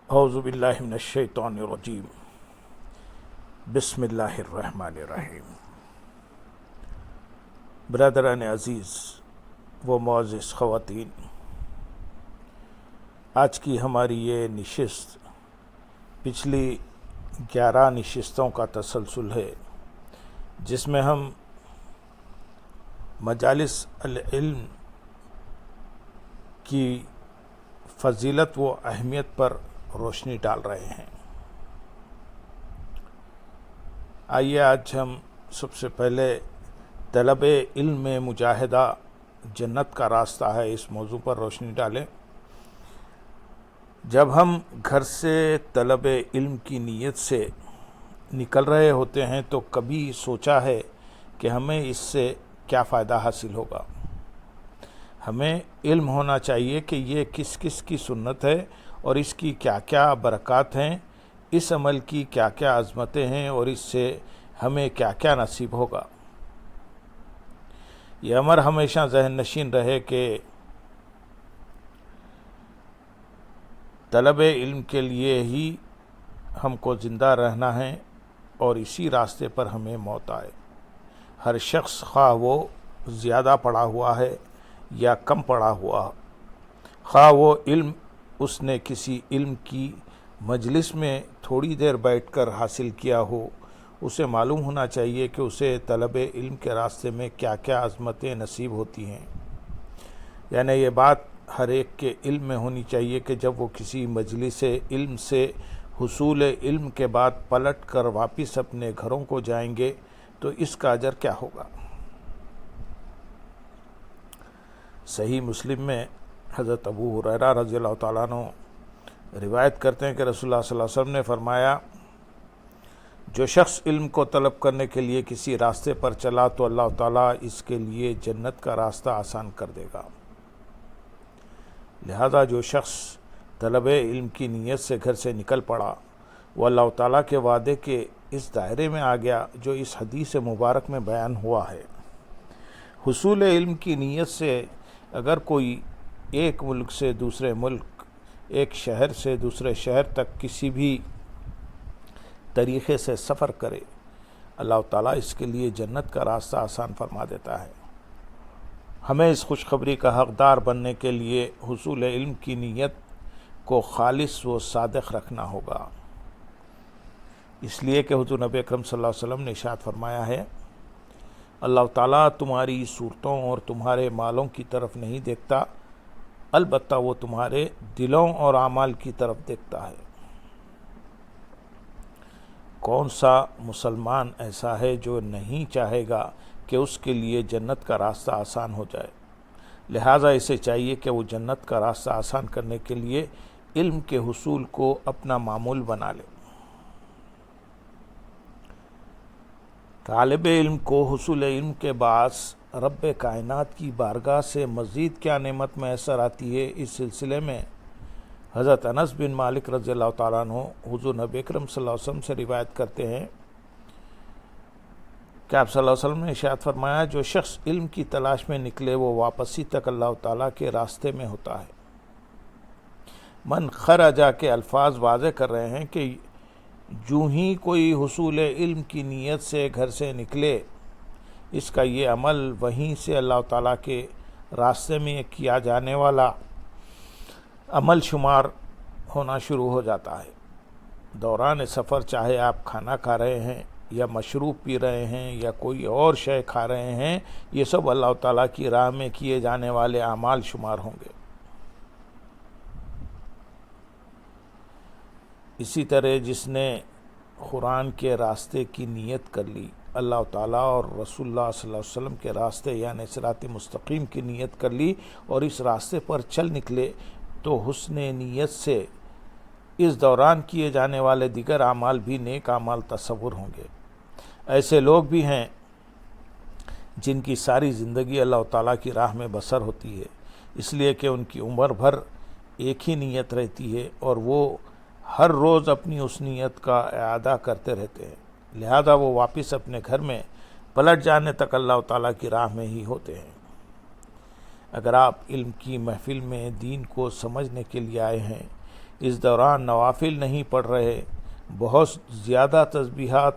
اعوذ باللہ من الشیطان الرجیم بسم اللہ الرحمن الرحیم۔ برادران عزیز و معزز خواتین، آج کی ہماری یہ نشست پچھلی 11 نشستوں کا تسلسل ہے، جس میں ہم مجالس العلم کی فضیلت و اہمیت پر روشنی ڈال رہے ہیں۔ آئیے آج ہم سب سے پہلے طلب علم میں مجاہدہ جنت کا راستہ ہے اس موضوع پر روشنی ڈالیں۔ جب ہم گھر سے طلب علم کی نیت سے نکل رہے ہوتے ہیں تو کبھی سوچا ہے کہ ہمیں اس سے کیا فائدہ حاصل ہوگا؟ ہمیں علم ہونا چاہیے کہ یہ کس کس کی سنت ہے اور اس کی کیا کیا برکات ہیں، اس عمل کی کیا کیا عظمتیں ہیں اور اس سے ہمیں کیا کیا نصیب ہوگا۔ یہ امر ہمیشہ ذہن نشین رہے کہ طلب علم کے لیے ہی ہم کو زندہ رہنا ہے اور اسی راستے پر ہمیں موت آئے۔ ہر شخص خواہ وہ زیادہ پڑھا ہوا ہے یا کم پڑھا ہوا، خواہ وہ علم اس نے کسی علم کی مجلس میں تھوڑی دیر بیٹھ کر حاصل کیا ہو، اسے معلوم ہونا چاہیے کہ اسے طلب علم کے راستے میں کیا کیا عظمتیں نصیب ہوتی ہیں۔ یعنی یہ بات ہر ایک کے علم میں ہونی چاہیے کہ جب وہ کسی مجلس علم سے حصول علم کے بعد پلٹ کر واپس اپنے گھروں کو جائیں گے تو اس کا اجر کیا ہوگا۔ صحیح مسلم میں حضرت ابو ہریرہ رضی اللہ تعالیٰ عنہ روایت کرتے ہیں کہ رسول اللہ صلی اللہ علیہ وسلم نے فرمایا، جو شخص علم کو طلب کرنے کے لیے کسی راستے پر چلا تو اللہ تعالیٰ اس کے لیے جنت کا راستہ آسان کر دے گا۔ لہذا جو شخص طلب علم کی نیت سے گھر سے نکل پڑا وہ اللہ تعالیٰ کے وعدے کے اس دائرے میں آ گیا جو اس حدیث مبارک میں بیان ہوا ہے۔ حصول علم کی نیت سے اگر کوئی ایک ملک سے دوسرے ملک، ایک شہر سے دوسرے شہر تک کسی بھی طریقے سے سفر کرے، اللہ تعالیٰ اس کے لیے جنت کا راستہ آسان فرما دیتا ہے۔ ہمیں اس خوشخبری کا حقدار بننے کے لیے حصول علم کی نیت کو خالص و صادق رکھنا ہوگا۔ اس لیے کہ حضور نبی اکرم صلی اللہ علیہ وسلم نے ارشاد فرمایا ہے، اللہ تعالیٰ تمہاری صورتوں اور تمہارے مالوں کی طرف نہیں دیکھتا، البتہ وہ تمہارے دلوں اور اعمال کی طرف دیکھتا ہے۔ کون سا مسلمان ایسا ہے جو نہیں چاہے گا کہ اس کے لیے جنت کا راستہ آسان ہو جائے؟ لہٰذا اسے چاہیے کہ وہ جنت کا راستہ آسان کرنے کے لیے علم کے حصول کو اپنا معمول بنا لے۔ طالب علم کو حصول علم کے باعث رب کائنات کی بارگاہ سے مزید کیا نعمت میسر آتی ہے، اس سلسلے میں حضرت انس بن مالک رضی اللہ تعالیٰ عنہ حضور نبی اکرم صلی اللہ علیہ وسلم سے روایت کرتے ہیں کہ آپ صلی اللہ علیہ وسلم نے ارشاد فرمایا، جو شخص علم کی تلاش میں نکلے وہ واپسی تک اللہ تعالیٰ کے راستے میں ہوتا ہے۔ من خرجا کے الفاظ واضح کر رہے ہیں کہ جو ہی کوئی حصول علم کی نیت سے گھر سے نکلے، اس کا یہ عمل وہیں سے اللہ تعالیٰ کے راستے میں کیا جانے والا عمل شمار ہونا شروع ہو جاتا ہے۔ دوران سفر چاہے آپ کھانا کھا رہے ہیں یا مشروب پی رہے ہیں یا کوئی اور شے کھا رہے ہیں، یہ سب اللہ تعالیٰ کی راہ میں کیے جانے والے اعمال شمار ہوں گے۔ اسی طرح جس نے قرآن کے راستے کی نیت کر لی، اللہ تعالیٰ اور رسول اللہ صلی اللہ علیہ وسلم کے راستے یعنی صراط مستقیم کی نیت کر لی اور اس راستے پر چل نکلے، تو حسن نیت سے اس دوران کیے جانے والے دیگر اعمال بھی نیک اعمال تصور ہوں گے۔ ایسے لوگ بھی ہیں جن کی ساری زندگی اللہ تعالیٰ کی راہ میں بسر ہوتی ہے، اس لیے کہ ان کی عمر بھر ایک ہی نیت رہتی ہے اور وہ ہر روز اپنی اس نیت کا اعادہ کرتے رہتے ہیں، لہذا وہ واپس اپنے گھر میں پلٹ جانے تک اللہ تعالیٰ کی راہ میں ہی ہوتے ہیں۔ اگر آپ علم کی محفل میں دین کو سمجھنے کے لیے آئے ہیں اس دوران نوافل نہیں پڑھ رہے، بہت زیادہ تسبیحات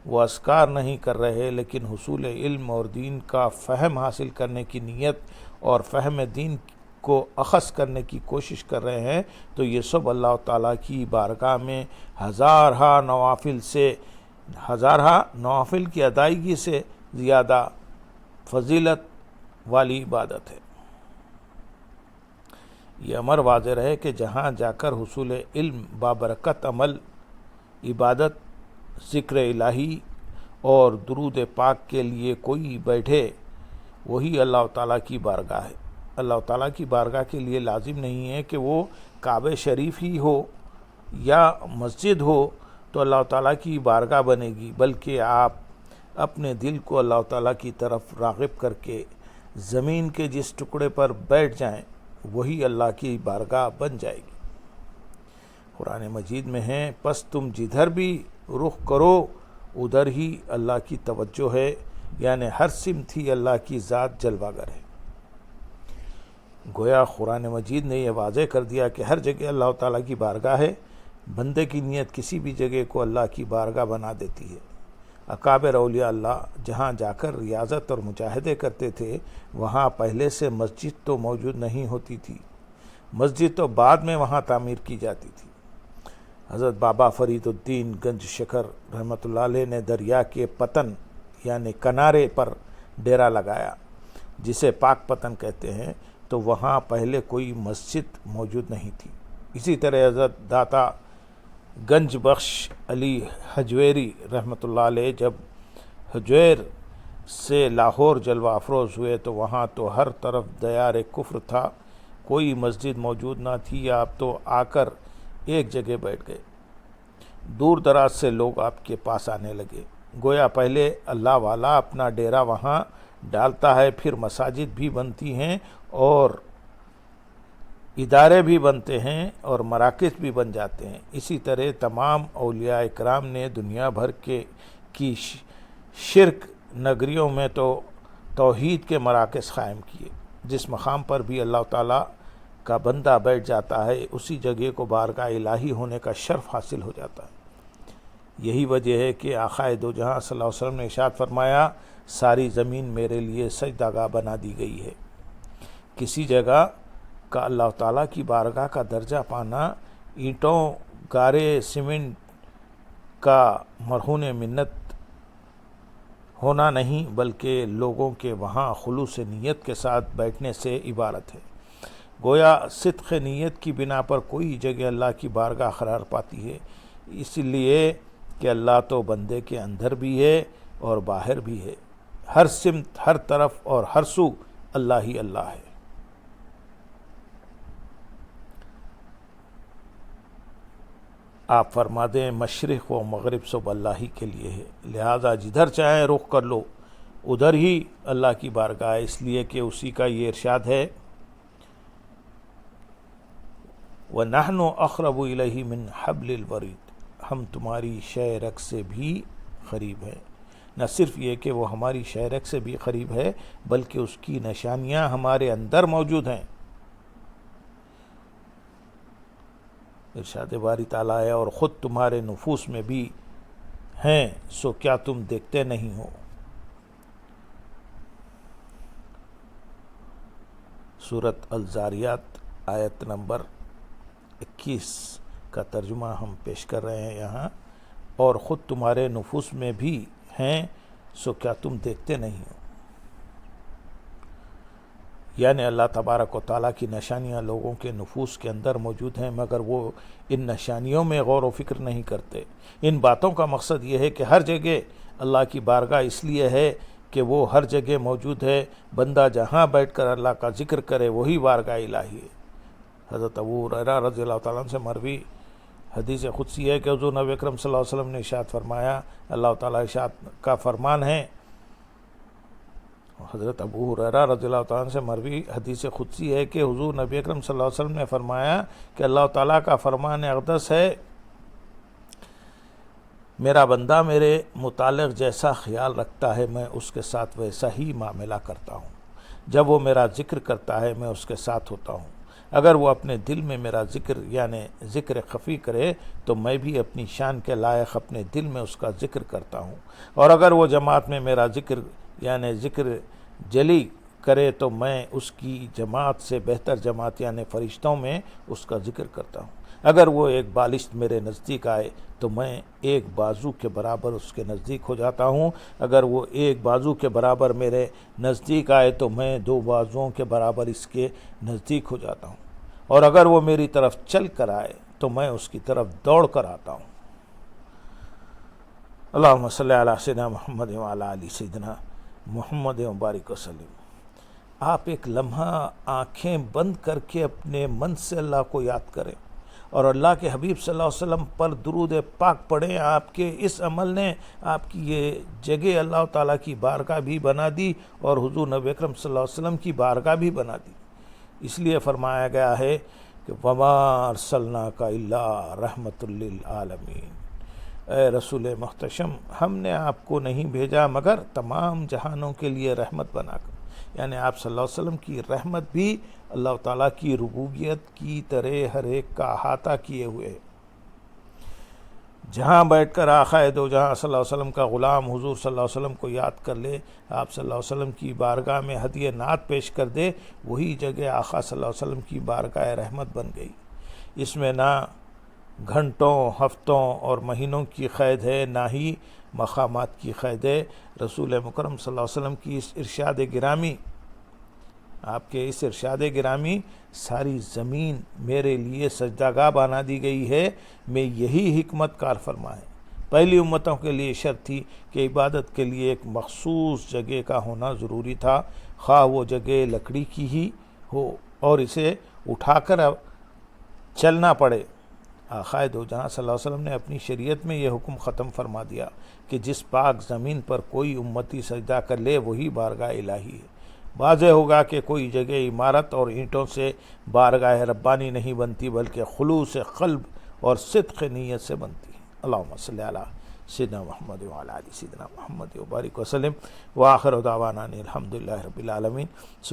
و اذکار نہیں کر رہے، لیکن حصول علم اور دین کا فہم حاصل کرنے کی نیت اور فہم دین کو اخذ کرنے کی کوشش کر رہے ہیں، تو یہ سب اللہ تعالیٰ کی بارگاہ میں ہزارہا نوافل کی ادائیگی سے زیادہ فضیلت والی عبادت ہے۔ یہ امر واضح رہے کہ جہاں جا کر حصول علم، بابرکت عمل، عبادت، ذکر الہی اور درود پاک کے لیے کوئی بیٹھے، وہی اللہ تعالیٰ کی بارگاہ ہے۔ اللہ تعالیٰ کی بارگاہ کے لیے لازم نہیں ہے کہ وہ کعبہ شریف ہی ہو یا مسجد ہو تو اللہ تعالیٰ کی بارگاہ بنے گی، بلکہ آپ اپنے دل کو اللہ تعالیٰ کی طرف راغب کر کے زمین کے جس ٹکڑے پر بیٹھ جائیں وہی اللہ کی بارگاہ بن جائے گی۔ قرآن مجید میں ہے، پس تم جدھر بھی رخ کرو ادھر ہی اللہ کی توجہ ہے، یعنی ہر سمت ہی اللہ کی ذات جلوہ گر ہے۔ گویا قرآن مجید نے یہ واضح کر دیا کہ ہر جگہ اللہ تعالیٰ کی بارگاہ ہے۔ بندے کی نیت کسی بھی جگہ کو اللہ کی بارگاہ بنا دیتی ہے۔ اکابر اولیاء اللہ جہاں جا کر ریاضت اور مجاہدے کرتے تھے، وہاں پہلے سے مسجد تو موجود نہیں ہوتی تھی، مسجد تو بعد میں وہاں تعمیر کی جاتی تھی۔ حضرت بابا فرید الدین گنج شکر رحمۃ اللہ علیہ نے دریا کے پتن یعنی کنارے پر ڈیرا لگایا، جسے پاک پتن کہتے ہیں، تو وہاں پہلے کوئی مسجد موجود نہیں تھی۔ اسی طرح حضرت داتا گنج بخش علی حجویری رحمۃ اللہ علیہ جب حجویر سے لاہور جلوہ افروز ہوئے تو وہاں تو ہر طرف دیار کفر تھا، کوئی مسجد موجود نہ تھی۔ آپ تو آ کر ایک جگہ بیٹھ گئے، دور دراز سے لوگ آپ کے پاس آنے لگے۔ گویا پہلے اللہ والا اپنا ڈیرا وہاں ڈالتا ہے، پھر مساجد بھی بنتی ہیں اور ادارے بھی بنتے ہیں اور مراکز بھی بن جاتے ہیں۔ اسی طرح تمام اولیاء اکرام نے دنیا بھر کی شرک نگریوں میں تو توحید کے مراکز قائم کیے۔ جس مقام پر بھی اللہ تعالیٰ کا بندہ بیٹھ جاتا ہے، اسی جگہ کو بارگاہ الہی ہونے کا شرف حاصل ہو جاتا ہے۔ یہی وجہ ہے کہ آقائے دو جہاں صلی اللہ علیہ وسلم نے ارشاد فرمایا، ساری زمین میرے لیے سجدہ گاہ بنا دی گئی ہے۔ کسی جگہ کا اللہ تعالیٰ کی بارگاہ کا درجہ پانا اینٹوں، گارے، سیمنٹ کا مرہون منت ہونا نہیں، بلکہ لوگوں کے وہاں خلوص نیت کے ساتھ بیٹھنے سے عبارت ہے۔ گویا صدق نیت کی بنا پر کوئی جگہ اللہ کی بارگاہ قرار پاتی ہے، اس لیے کہ اللہ تو بندے کے اندر بھی ہے اور باہر بھی ہے، ہر سمت، ہر طرف اور ہر سو اللہ ہی اللہ ہے۔ آپ فرما دیں، مشرق و مغرب سب اللہ ہی کے لیے ہے، لہذا جدھر چاہیں رخ کر لو ادھر ہی اللہ کی بارگاہ ہے، اس لیے کہ اسی کا یہ ارشاد ہے، وَنَحْنُ أَقْرَبُ إِلَيْهِ مِنْ حَبْلِ الْوَرِيدِ، ہم تمہاری شہ رگ سے بھی قریب ہیں۔ نہ صرف یہ کہ وہ ہماری شہ رگ سے بھی قریب ہے، بلکہ اس کی نشانیاں ہمارے اندر موجود ہیں۔ ارشاد باری تعالیٰ ہے، اور خود تمہارے نفوس میں بھی ہیں، سو کیا تم دیکھتے نہیں ہو۔ سورۃ الزاریات آیت نمبر 21 کا ترجمہ ہم پیش کر رہے ہیں یہاں، اور خود تمہارے نفوس میں بھی ہیں، سو کیا تم دیکھتے نہیں ہو۔ یعنی اللہ تبارک و تعالیٰ کی نشانیاں لوگوں کے نفوس کے اندر موجود ہیں، مگر وہ ان نشانیوں میں غور و فکر نہیں کرتے۔ ان باتوں کا مقصد یہ ہے کہ ہر جگہ اللہ کی بارگاہ اس لیے ہے کہ وہ ہر جگہ موجود ہے، بندہ جہاں بیٹھ کر اللہ کا ذکر کرے وہی بارگاہ الہی ہے۔ حضرت ابو ہریرہ رضی اللہ تعالیٰ عنہ سے مروی حدیث قدسی ہے کہ حضور نبی اکرم صلی اللہ علیہ وسلم نے ارشاد فرمایا، اللہ تعالیٰ ارشاد کا فرمان ہے، حضرت ابو ہریرہ رضی اللہ تعالیٰ عنہ سے مروی حدیث قدسی ہے کہ حضور نبی اکرم صلی اللہ علیہ وسلم نے فرمایا کہ اللہ تعالیٰ کا فرمان اقدس ہے، میرا بندہ میرے متعلق جیسا خیال رکھتا ہے میں اس کے ساتھ ویسا ہی معاملہ کرتا ہوں، جب وہ میرا ذکر کرتا ہے میں اس کے ساتھ ہوتا ہوں، اگر وہ اپنے دل میں میرا ذکر یعنی ذکر خفی کرے تو میں بھی اپنی شان کے لائق اپنے دل میں اس کا ذکر کرتا ہوں، اور اگر وہ جماعت میں میرا ذکر یعنی ذکر جلی کرے تو میں اس کی جماعت سے بہتر جماعت یعنی فرشتوں میں اس کا ذکر کرتا ہوں۔ اگر وہ ایک بالشت میرے نزدیک آئے تو میں ایک بازو کے برابر اس کے نزدیک ہو جاتا ہوں، اگر وہ ایک بازو کے برابر میرے نزدیک آئے تو میں 2 بازوؤں کے برابر اس کے نزدیک ہو جاتا ہوں، اور اگر وہ میری طرف چل کر آئے تو میں اس کی طرف دوڑ کر آتا ہوں۔ اللہم صلی علی سیدنا محمد وعلی آل سیدنا محمد مبارک وسلم۔ آپ ایک لمحہ آنکھیں بند کر کے اپنے من سے اللہ کو یاد کریں اور اللہ کے حبیب صلی اللہ علیہ وسلم پر درود پاک پڑھیں۔ آپ کے اس عمل نے آپ کی یہ جگہ اللہ تعالیٰ کی بارگاہ بھی بنا دی اور حضور نبی اکرم صلی اللہ علیہ وسلم کی بارگاہ بھی بنا دی۔ اس لیے فرمایا گیا ہے کہ وَمَا أَرْسَلْنَاكَ إِلَّا رَحْمَةً لِّلْعَالَمِينَ، اے رسول محتشم، ہم نے آپ کو نہیں بھیجا مگر تمام جہانوں کے لیے رحمت بنا کر، یعنی آپ صلی اللہ علیہ وسلم کی رحمت بھی اللہ تعالیٰ کی ربوبیت کی طرح ہر ایک کا احاطہ کیے ہوئے ہے۔ جہاں بیٹھ کر آقا دو جہاں صلی اللہ علیہ وسلم کا غلام حضور صلی اللہ علیہ وسلم کو یاد کر لے، آپ صلی اللہ علیہ وسلم کی بارگاہ میں ہدیہ نعت پیش کر دے، وہی جگہ آقا صلی اللہ علیہ وسلم کی بارگاہ رحمت بن گئی۔ اس میں نہ گھنٹوں، ہفتوں اور مہینوں کی قید ہے، نہ ہی مقامات کی قید ہے۔ رسول مکرم صلی اللہ علیہ وسلم کی اس ارشاد گرامی، آپ کے اس ارشاد گرامی، ساری زمین میرے لیے سجدہ گاہ بنا دی گئی ہے، میں یہی حکمت کار فرما ہے۔ پہلی امتوں کے لیے شرط تھی کہ عبادت کے لیے ایک مخصوص جگہ کا ہونا ضروری تھا، خواہ وہ جگہ لکڑی کی ہی ہو اور اسے اٹھا کر چلنا پڑے۔ آقا دو جہاں صلی اللہ علیہ وسلم نے اپنی شریعت میں یہ حکم ختم فرما دیا کہ جس پاک زمین پر کوئی امتی سجدہ کر لے وہی بارگاہ الہی ہے۔ واضح ہوگا کہ کوئی جگہ عمارت اور اینٹوں سے بارگاہ ربانی نہیں بنتی بلکہ خلوص قلب اور صدق نیت سے بنتی ہے۔ اللہم صلی علی سیدنا محمد وعلی آل سیدنا محمد وبارک وسلم، وآخر دعوانا الحمدللہ رب العالمین۔